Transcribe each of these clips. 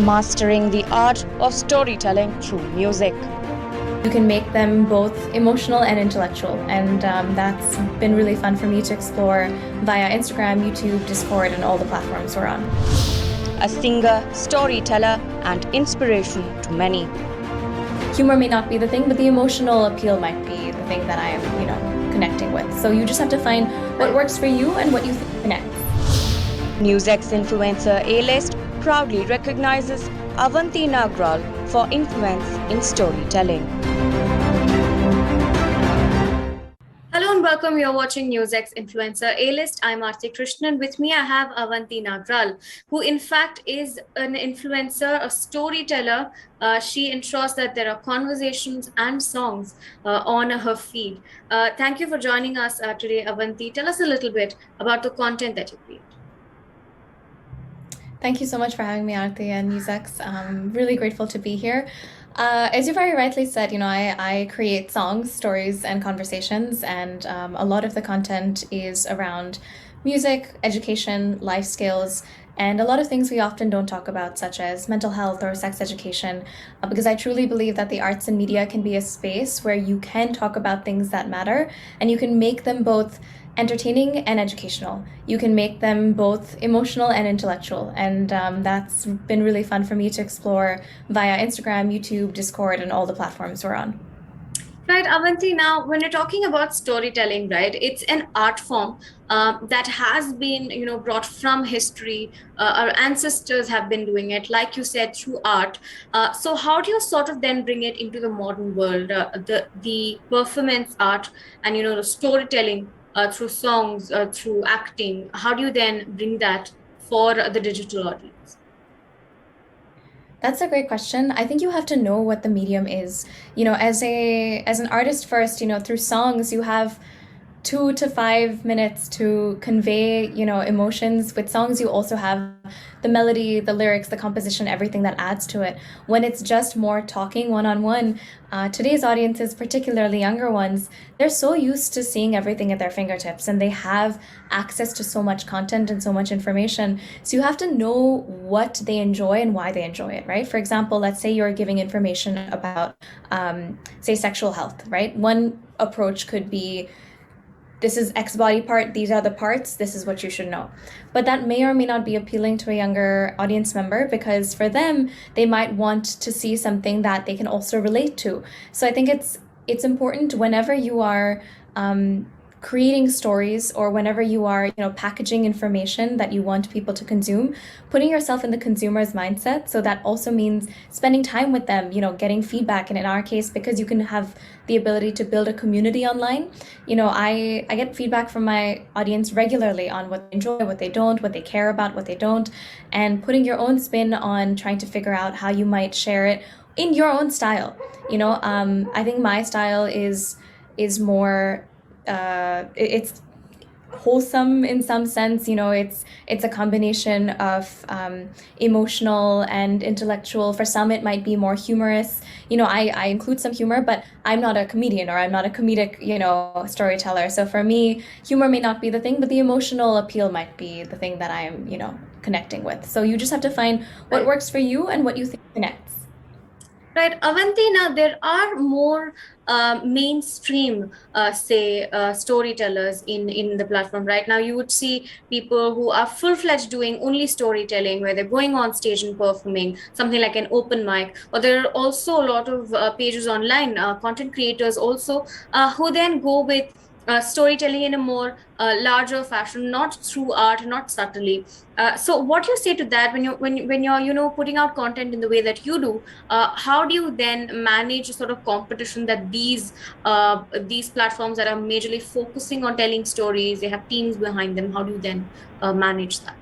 mastering the art of storytelling through music. You can make them both emotional and intellectual, and that's been really fun for me to explore via Instagram, YouTube, Discord, and all the platforms we're on. A singer, storyteller, and inspiration to many. Humor may not be the thing, but the emotional appeal might be the thing that I am, connecting with. So you just have to find what works for you and what you think connects. NewsX influencer A-list proudly recognizes Avanti Nagral for influence in storytelling. Hello and welcome. You're watching NewsX Influencer A-List. I'm Aarti Krishnan. With me, I have Avanti Nagral, who in fact is an influencer, a storyteller. She ensures that there are conversations and songs on her feed. Thank you for joining us today, Avanti. Tell us a little bit about the content that you create. Thank you so much for having me, Aarti and NewsX. I'm really grateful to be here. As you very rightly said, I create songs, stories, and conversations, and a lot of the content is around music, education, life skills, and a lot of things we often don't talk about, such as mental health or sex education, because I truly believe that the arts and media can be a space where you can talk about things that matter, and you can make them both entertaining and educational. You can make them both emotional and intellectual, and that's been really fun for me to explore via Instagram, YouTube, Discord, and all the platforms we're on. Right, Avanti, now when you're talking about storytelling, right, it's an art form that has been, brought from history. Our ancestors have been doing it, like you said, through art. So how do you sort of then bring it into the modern world, the performance art and, the storytelling through songs, through acting? How do you then bring that for the digital audience? That's a great question. I think you have to know what the medium is. As an artist first, through songs, you have 2 to 5 minutes to convey, emotions. With songs, you also have the melody, the lyrics, the composition, everything that adds to it. When it's just more talking one-on-one, today's audiences, particularly younger ones, they're so used to seeing everything at their fingertips, and they have access to so much content and so much information. So you have to know what they enjoy and why they enjoy it, right? For example, let's say you're giving information about, say, sexual health, right? One approach could be, this is X body part, these are the parts, this is what you should know. But that may or may not be appealing to a younger audience member, because for them, they might want to see something that they can also relate to. So I think it's important whenever you are creating stories, or whenever you are packaging information that you want people to consume, putting yourself in the consumer's mindset. So that also means spending time with them, getting feedback, and in our case, because you can have the ability to build a community online, I get feedback from my audience regularly on what they enjoy, what they don't, what they care about, what they don't, and putting your own spin on trying to figure out how you might share it in your own style. I think my style is more it's wholesome in some sense. It's a combination of emotional and intellectual. For some, it might be more humorous. I include some humor, but I'm not a comedian, or I'm not a comedic storyteller. So for me, humor may not be the thing, but the emotional appeal might be the thing that I am connecting with. So you just have to find what works for you and what you think connects. Right, Avanti, now there are more mainstream, storytellers in the platform. Right now, you would see people who are full-fledged doing only storytelling, where they're going on stage and performing, something like an open mic. Or there are also a lot of pages online, content creators also, who then go with storytelling in a more larger fashion, not through art, not subtly. So what do you say to that when you're putting out content in the way that you do? How do you then manage a sort of competition that these platforms that are majorly focusing on telling stories, they have teams behind them? How do you then manage that?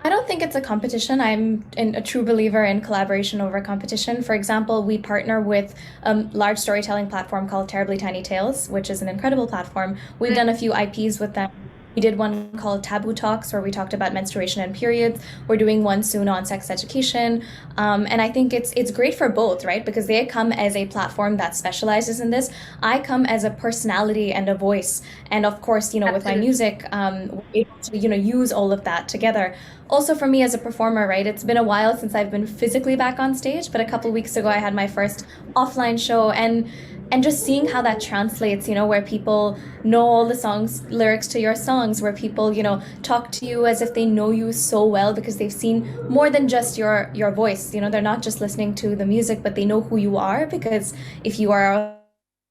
I don't think it's a competition. I'm a true believer in collaboration over competition. For example, we partner with a large storytelling platform called Terribly Tiny Tales, which is an incredible platform. We've done a few IPs with them. We did one called Taboo Talks where we talked about menstruation and periods. We're doing one soon on sex education, and I think it's great for both, right? Because they come as a platform that specializes in this. I come as a personality and a voice, and of course, with my Absolutely. music, we're able to use all of that together. Also, for me as a performer, right? It's been a while since I've been physically back on stage, but a couple weeks ago I had my first offline show, and just seeing how that translates, where people know all the songs lyrics to your songs, where people talk to you as if they know you so well because they've seen more than just your voice. They're not just listening to the music, but they know who you are, because if you are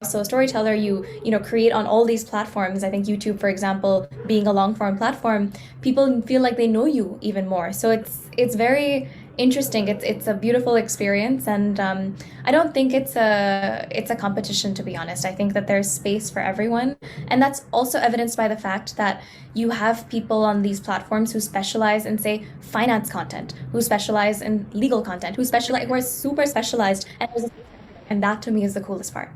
also a storyteller, you create on all these platforms. I think YouTube, for example, being a long form platform, people feel like they know you even more. So it's very interesting. It's a beautiful experience, and I don't think it's a competition, to be honest. I think that there's space for everyone, and that's also evidenced by the fact that you have people on these platforms who specialize in, say, finance content, who specialize in legal content, who are super specialized, and that to me is the coolest part.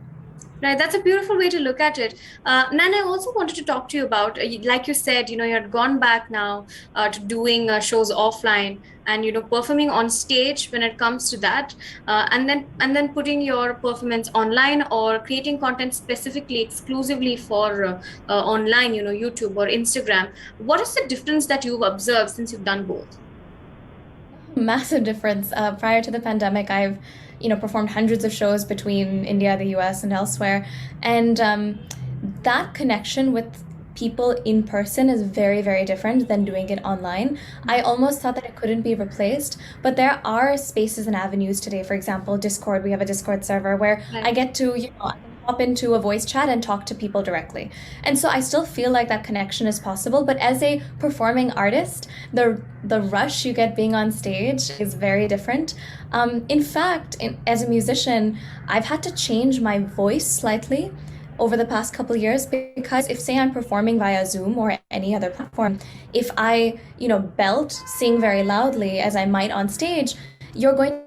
Right, that's a beautiful way to look at it. Nan, I also wanted to talk to you about, like you said, you had gone back now to doing shows offline and performing on stage when it comes to that, and then putting your performance online or creating content specifically exclusively for online, YouTube or Instagram. What is the difference that you've observed since you've done both? Massive difference. Prior to the pandemic, I've performed hundreds of shows between India, the US, and elsewhere, and that connection with people in person is very, very different than doing it online. I almost thought that it couldn't be replaced, but there are spaces and avenues today. For example, Discord. We have a Discord server where I Right. get to I can hop into a voice chat and talk to people directly, and so I still feel like that connection is possible. But as a performing artist, the rush you get being on stage is very different. In fact, as a musician, I've had to change my voice slightly over the past couple years, because if, say, I'm performing via Zoom or any other platform, if I belt, sing very loudly as I might on stage, you're going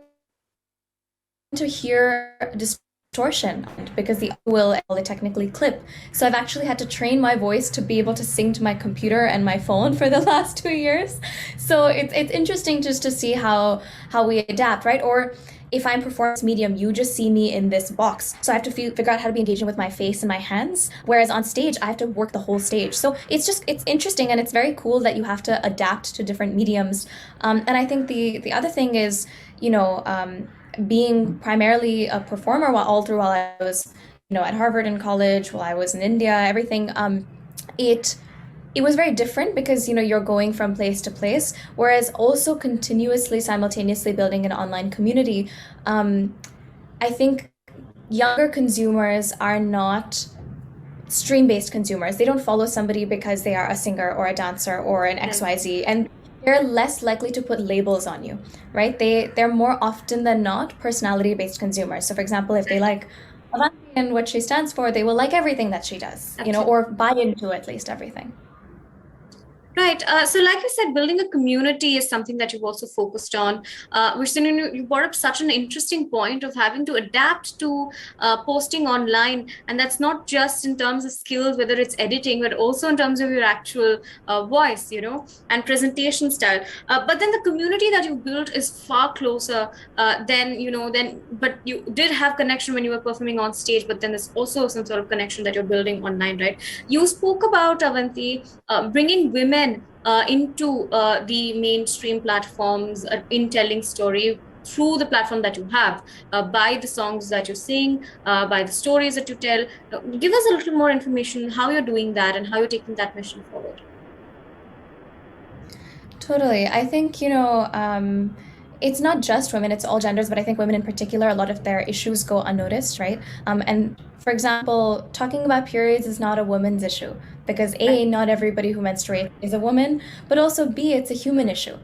to hear distortion because the will technically clip. So I've actually had to train my voice to be able to sing to my computer and my phone for the last 2 years. So it's interesting just to see how we adapt, right? Or if I'm performance medium, you just see me in this box. So I have to figure out how to be engaging with my face and my hands. Whereas on stage, I have to work the whole stage. So it's interesting, and it's very cool that you have to adapt to different mediums. And I think the other thing is, you know, um, being primarily a performer while I was, at Harvard in college, while I was in India, everything, it it was very different because you're going from place to place, whereas also continuously simultaneously building an online community. um, I think younger consumers are not stream based consumers. They don't follow somebody because they are a singer or a dancer or an Right. XYZ, and they're less likely to put labels on you, right? They're more often than not personality based consumers. So for example, if they like Avanti and what she stands for, they will like everything that she does, Absolutely. or buy into at least everything. Right. So, like you said, building a community is something that you've also focused on. Which then you brought up such an interesting point of having to adapt to posting online, and that's not just in terms of skills, whether it's editing, but also in terms of your actual voice, and presentation style. But then the community that you built is far closer than. But you did have connection when you were performing on stage, but then there's also some sort of connection that you're building online, right? You spoke about Avanti bringing women into the mainstream platforms in telling story through the platform that you have, by the songs that you sing, by the stories that you tell. Give us a little more information how you're doing that and how you're taking that mission forward. Totally. I think, it's not just women, it's all genders, but I think women in particular, a lot of their issues go unnoticed, right? And for example, talking about periods is not a woman's issue because Right. A, not everybody who menstruates is a woman, but also B, it's a human issue.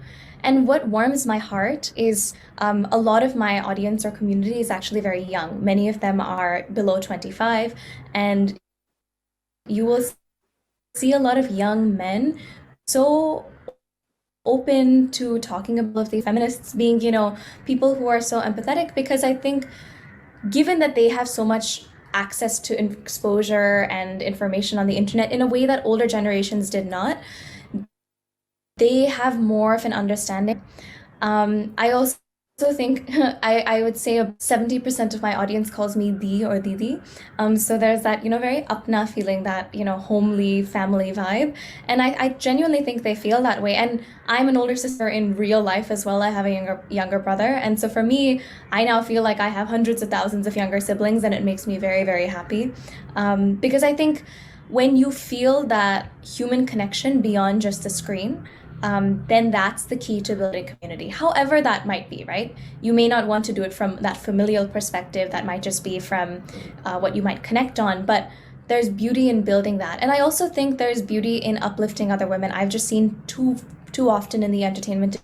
And what warms my heart is, a lot of my audience or community is actually very young. Many of them are below 25, and you will see a lot of young men so open to talking about the feminists being, people who are so empathetic, because I think given that they have so much access to exposure and information on the internet in a way that older generations did not. They have more of an understanding. I also think I would say 70% of my audience calls me Di or Didi. So there's that, very apna feeling, that, homely family vibe. And I genuinely think they feel that way. And I'm an older sister in real life as well. I have a younger brother. And so for me, I now feel like I have hundreds of thousands of younger siblings, and it makes me very, very happy. Because I think when you feel that human connection beyond just the screen, then that's the key to building community, however that might be, right? You may not want to do it from that familial perspective. That might just be from what you might connect on, but there's beauty in building that. And I also think there's beauty in uplifting other women. I've just seen too often in the entertainment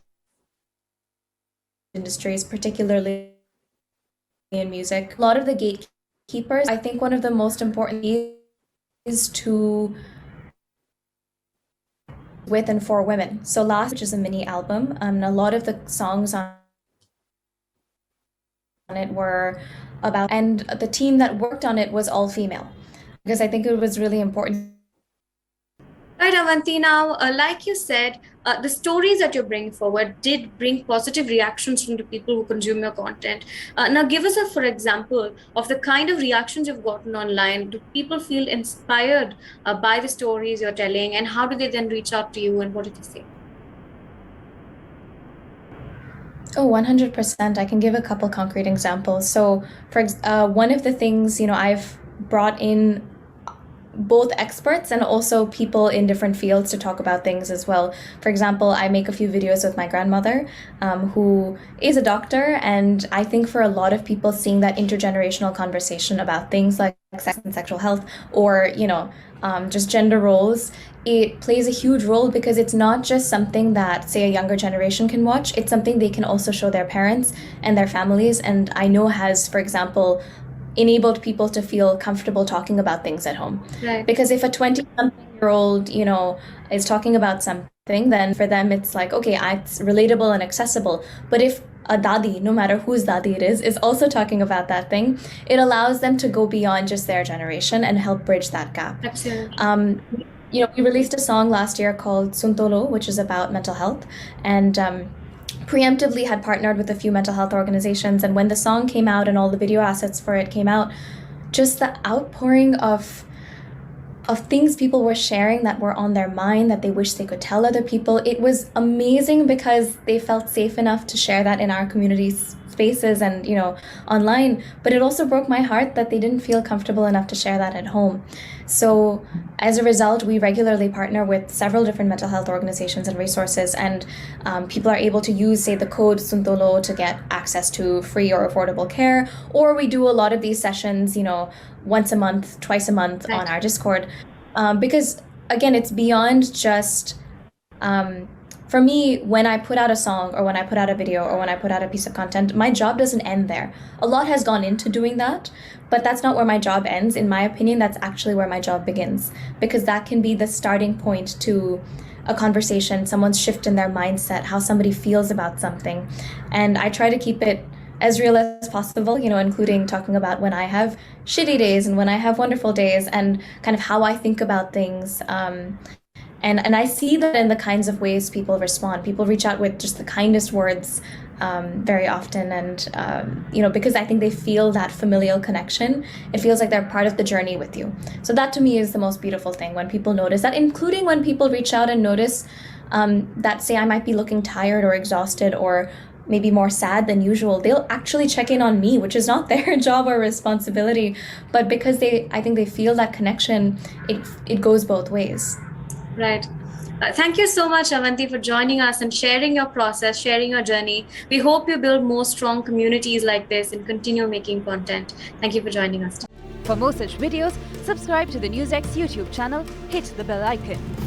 industries, particularly in music, a lot of the gatekeepers. I think one of the most important is to with and for women. So Last, which is a mini album, and a lot of the songs on it were about, and the team that worked on it was all female, because I think it was really important. Right, Avanti. Now, like you said, the stories that you're bringing forward did bring positive reactions from the people who consume your content. Now, give us for example of the kind of reactions you've gotten online. Do people feel inspired by the stories you're telling, and how do they then reach out to you, and what do they say? Oh, 100%. I can give a couple concrete examples. So, for one of the things, I've brought in both experts and also people in different fields to talk about things as well. For example, I make a few videos with my grandmother, who is a doctor, and I think for a lot of people, seeing that intergenerational conversation about things like sex and sexual health, or just gender roles, it plays a huge role, because it's not just something that, say, a younger generation can watch. It's something they can also show their parents and their families, and I know has, for example, enabled people to feel comfortable talking about things at home. Right. Because if a 20-something-year-old, is talking about something, then for them it's like, okay, it's relatable and accessible. But if a dadi, no matter whose dadi it is also talking about that thing, it allows them to go beyond just their generation and help bridge that gap. Absolutely. We released a song last year called Suntolo, which is about mental health, and preemptively had partnered with a few mental health organizations. And when the song came out and all the video assets for it came out, just the outpouring of things people were sharing that were on their mind, that they wish they could tell other people, it was amazing, because they felt safe enough to share that in our community spaces and online. But it also broke my heart that they didn't feel comfortable enough to share that at home. So as a result, we regularly partner with several different mental health organizations and resources, and people are able to use, say, the code Suntolo to get access to free or affordable care. Or we do a lot of these sessions, once a month, twice a month, Right, on our Discord, because again, it's beyond just for me, when I put out a song, or when I put out a video, or when I put out a piece of content, my job doesn't end there. A lot has gone into doing that, but that's not where my job ends. In my opinion, that's actually where my job begins, because that can be the starting point to a conversation, someone's shift in their mindset, how somebody feels about something. And I try to keep it as real as possible, including talking about when I have shitty days and when I have wonderful days, and kind of how I think about things. And I see that in the kinds of ways people respond. People reach out with just the kindest words very often. And, because I think they feel that familial connection, it feels like they're part of the journey with you. So that to me is the most beautiful thing, when people notice that, including when people reach out and notice that, say, I might be looking tired or exhausted or maybe more sad than usual. They'll actually check in on me, which is not their job or responsibility. But because I think they feel that connection, it goes both ways. Right. Thank you so much, Avanti, for joining us and sharing your process, sharing your journey. We hope you build more strong communities like this and continue making content. Thank you for joining us. For more such videos, subscribe to the NewsX YouTube channel, hit the bell icon.